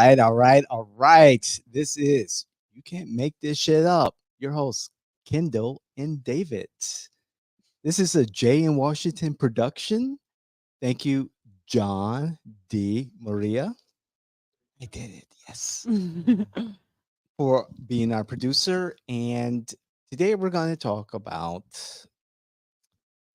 right, all right, all right. This is You Can't Make This Shit Up. Your hosts, Kendall and David. This is a Jay in Washington production. Thank you, John D. Maria. I did it, yes, for being our producer. And today we're going to talk about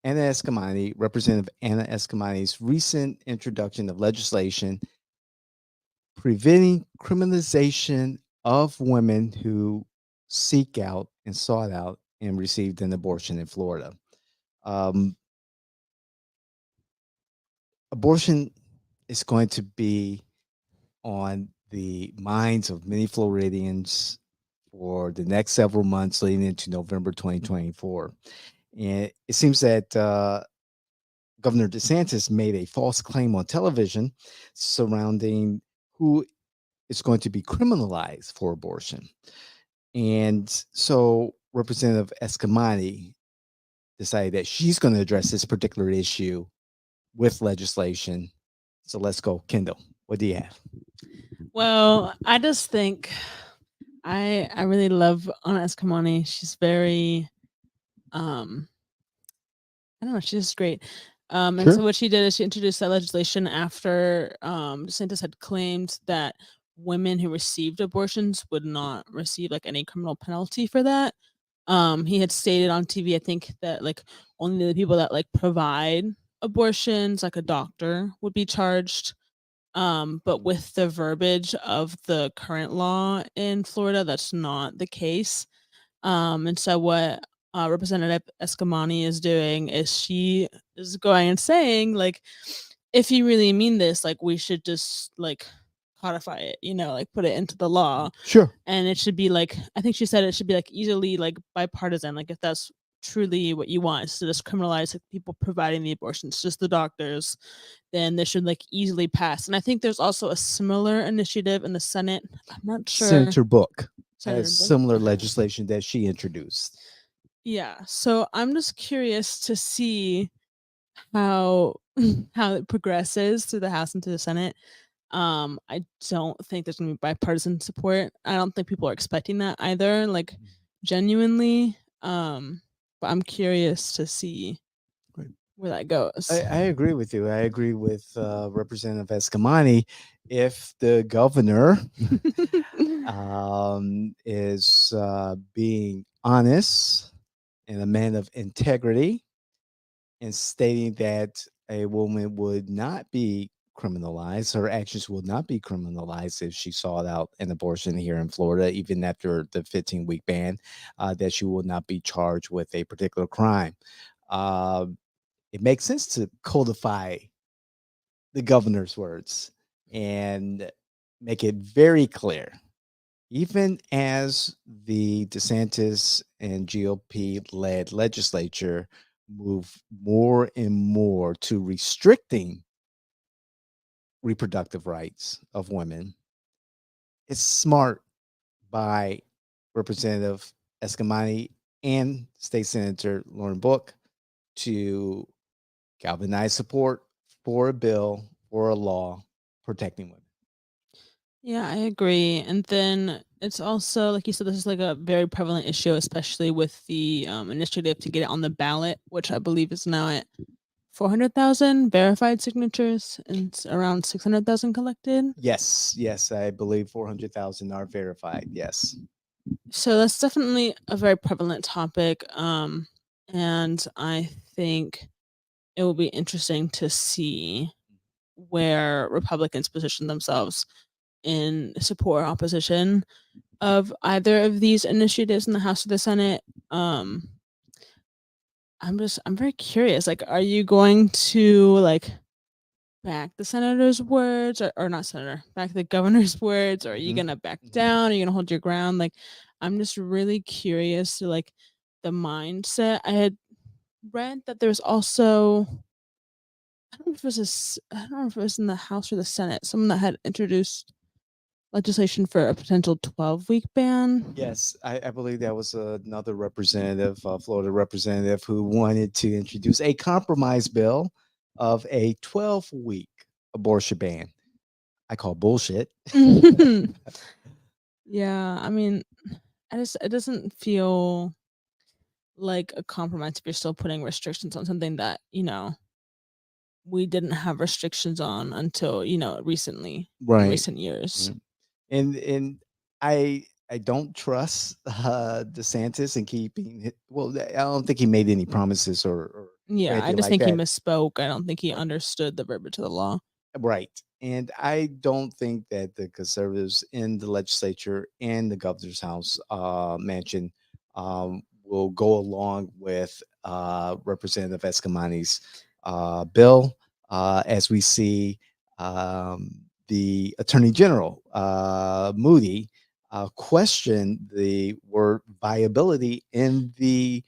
Anna Eskamani, Representative Anna Eskamani's recent introduction of legislation preventing criminalization of women who seek out and sought out and received an abortion in Florida. Um, Abortion is going to be on the minds of many Floridians for the next several months leading into November 2024. And it seems that Governor DeSantis made a false claim on television surrounding who is going to be criminalized for abortion. And so Representative Eskamani decided that she's going to address this particular issue with legislation. So let's go. Kendall, what do you have? Well, I just think I really love Anna Eskamani. She's very I don't know, she's just great. And so what she did is she introduced that legislation after DeSantis had claimed that women who received abortions would not receive like any criminal penalty for that. He had stated on TV, I think, that like only the people that like provide abortions, like a doctor, would be charged. But with the verbiage of the current law in Florida, that's not the case. And so what Representative Eskamani is doing is she is going and saying, like, if you really mean this, like, we should just like codify it, like put it into the law. Sure. And it should be like, I think she said it should be like easily like bipartisan. Like if that's truly what you want is to just criminalize like, people providing the abortions, just the doctors, then this should like easily pass. And I think there's also a similar initiative in the Senate. I'm not sure. Senator Book Senator has Book. similar legislation that she introduced. Yeah, so I'm just curious to see how how it progresses through the House and to the Senate. I don't think there's gonna be bipartisan support. I don't think people are expecting that either, like genuinely. But I'm curious to see where that goes. I agree with you. I agree with Representative Eskamani. If the governor is being honest and a man of integrity and stating that a woman would not be criminalized, her actions will not be criminalized if she sought out an abortion here in Florida, even after the 15-week ban, that she will not be charged with a particular crime. It makes sense to codify the governor's words and make it very clear. Even as the DeSantis and GOP-led legislature move more and more to restricting reproductive rights of women, it's smart by Representative Eskamani and State Senator Lauren Book to galvanize support for a bill or a law protecting women. Yeah, I agree. And then it's also, like you said, this is like a very prevalent issue, especially with the initiative to get it on the ballot, which I believe is now at 400,000 verified signatures and it's around 600,000 collected. Yes, I believe 400,000 are verified. Yes. So that's definitely a very prevalent topic. And I think it will be interesting to see where Republicans position themselves in support or opposition of either of these initiatives in the House or the Senate. I'm very curious. Like, are you going to like back the senator's words or not senator, back the governor's words, or are you gonna back down? Are you gonna hold your ground? Like, I'm just really curious to like the mindset. I had read that there's also I don't know if it was in the House or the Senate, someone that had introduced legislation for a potential 12-week ban. Yes, I believe that was another representative, Florida representative, who wanted to introduce a compromise bill of a 12-week abortion ban. I call bullshit. Yeah, I mean, it doesn't feel like a compromise if you're still putting restrictions on something that, we didn't have restrictions on until, recently, in Right. recent years. Yeah. And I don't trust DeSantis in keeping it. Well, I don't think he made any promises or Yeah, I anything just like think he that. misspoke. I don't think he understood the verbiage of the law. Right. And I don't think that the conservatives in the legislature and the governor's house mansion will go along with Representative Escamani's bill, as we see the Attorney General, Moody, question the word viability in the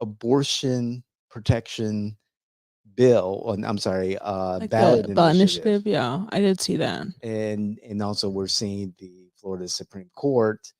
abortion protection bill, or I'm sorry, Like the ballot ballot initiative. initiative, yeah, I did see that. And also we're seeing the Florida Supreme Court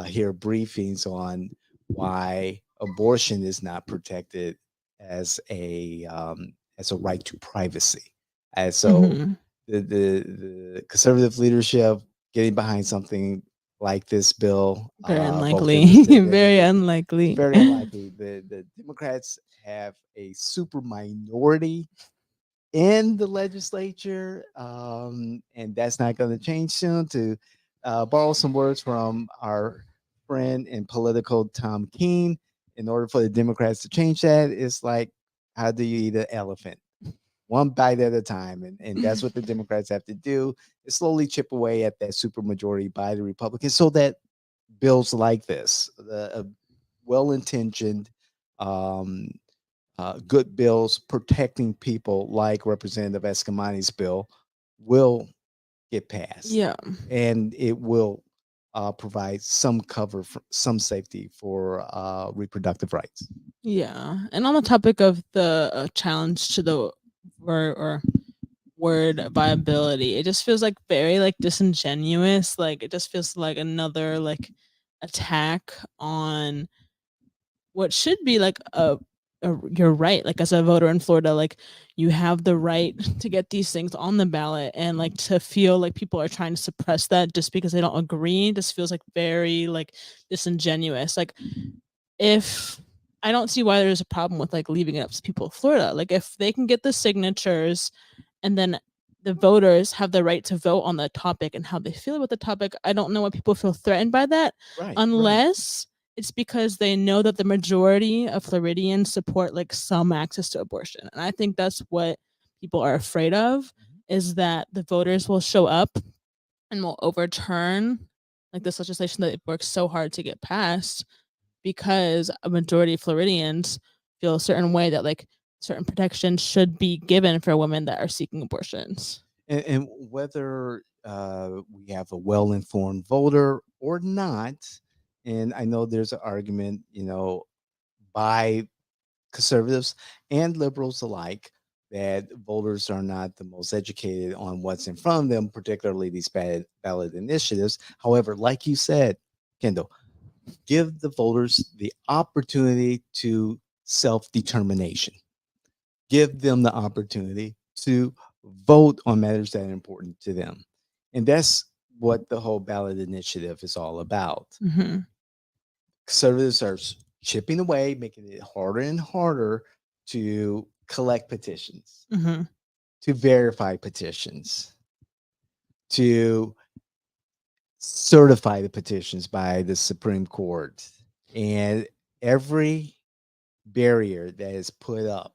hear briefings on why abortion is not protected as a right to privacy. And so Mhm. the conservative leadership getting behind something like this bill, Very voted in unlikely. the Senate. Very It's unlikely. very unlikely. The Democrats have a super minority in the legislature, and that's not going to change soon. To borrow some words from our friend and political Tom Keene, in order for the Democrats to change that, it's like, how do you eat an elephant? One bite at a time, and that's what the Democrats have to do, is slowly chip away at that supermajority by the Republicans, so that bills like this, the well-intentioned, um, good bills protecting people like Representative Escamani's bill will get passed, Yeah. and it will provide some cover, for some safety for reproductive rights. Yeah. And on the topic of the challenge to the word viability, it just feels like very like disingenuous. Like it just feels like another like attack on what should be like you're right, like as a voter in Florida, like you have the right to get these things on the ballot, and like to feel like people are trying to suppress that just because they don't agree just feels like very like disingenuous. Like if I don't see why there's a problem with like leaving it up to people of Florida. Like if they can get the signatures and then the voters have the right to vote on the topic and how they feel about the topic, I don't know why people feel threatened by that, Right, right. unless it's because they know that the majority of Floridians support like some access to abortion. And I think that's what people are afraid of, Mhm. is that the voters will show up and will overturn like this legislation that it works so hard to get passed, because a majority of Floridians feel a certain way that like certain protections should be given for women that are seeking abortions. And whether we have a well-informed voter or not, and I know there's an argument, by conservatives and liberals alike, that voters are not the most educated on what's in front of them, particularly these ballot initiatives. However, like you said, Kendall, give the voters the opportunity to self determination, give them the opportunity to vote on matters that are important to them. And that's what the whole ballot initiative is all about. Mhm. Conservatives are chipping away, making it harder and harder to collect petitions, Mhm. to verify petitions, to certify the petitions by the Supreme Court. And every barrier that is put up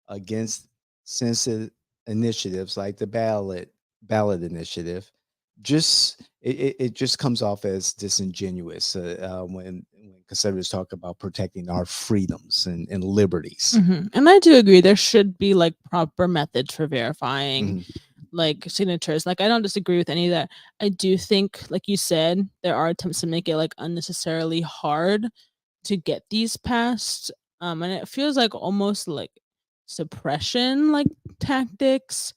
against sensitive initiatives like the ballot initiative, just it just comes off as disingenuous when conservatives talk about protecting our freedoms and liberties. Mhm. And I do agree there should be like proper methods for verifying Mhm. like signatures. Like I don't disagree with any of that. I do think, like you said, there are attempts to make it like unnecessarily hard to get these passed. And it feels like almost like suppression like tactics.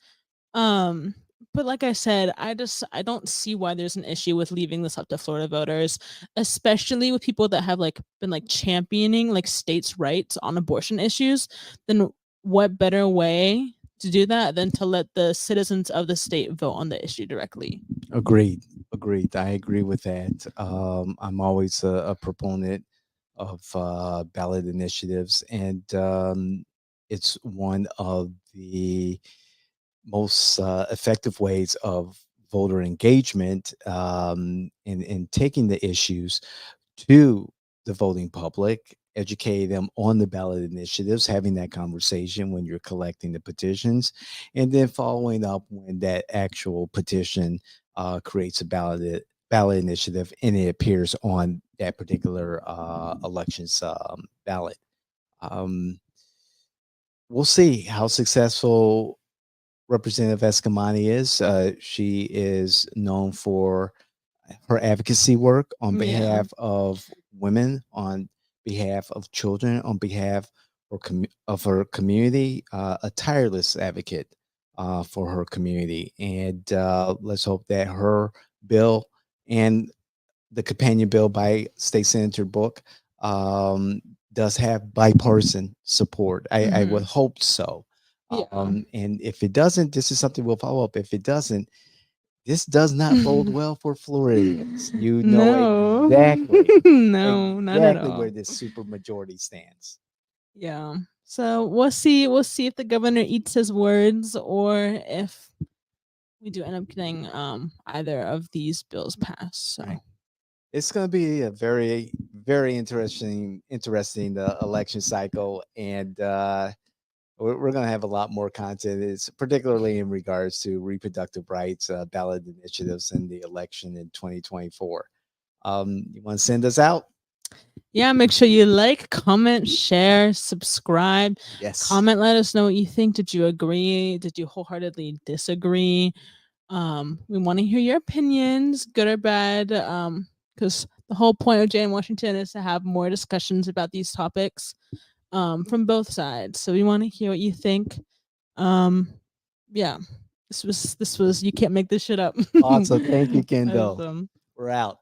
Um, but like I said, I don't see why there's an issue with leaving this up to Florida voters, especially with people that have like been like championing like states' rights on abortion issues. Then what better way to do that than to let the citizens of the state vote on the issue directly. Agreed. Agreed. I agree with that. I'm always a proponent of ballot initiatives, and it's one of the most effective ways of voter engagement in taking the issues to the voting public, educate them on the ballot initiatives, having that conversation when you're collecting the petitions, and then following up when that actual petition creates a ballot initiative and it appears on that particular election's ballot. Um, we'll see how successful Representative Escamani is. She is known for her advocacy work on Yeah. behalf of women, on behalf of children, on behalf of her community, a tireless advocate for her community. And let's hope that her bill and the companion bill by State Senator Book does have bipartisan support. I would hope so. Yeah. And if it doesn't, this is something we'll follow up. If it doesn't, this does not bode well for Floridians. You know No. exactly, No, not at exactly where all. this super majority stands. Yeah. So we'll see. We'll see if the governor eats his words or if we do end up getting either of these bills passed. So Right. It's going to be a very, very interesting election cycle, and we're going to have a lot more content. It's particularly in regards to reproductive rights, ballot initiatives, in the election in 2024. You want to send us out? yeah, make sure you like, comment, share, subscribe. Yes. Comment, let us know what you think. Did you agree? Did you wholeheartedly disagree? We want to hear your opinions, good or bad. Because the whole point of Jay in Washington is to have more discussions about these topics from both sides. So we want to hear what you think. Um, yeah, this was you can't make this shit up. Awesome. Thank you, Kendall. Awesome. We're out.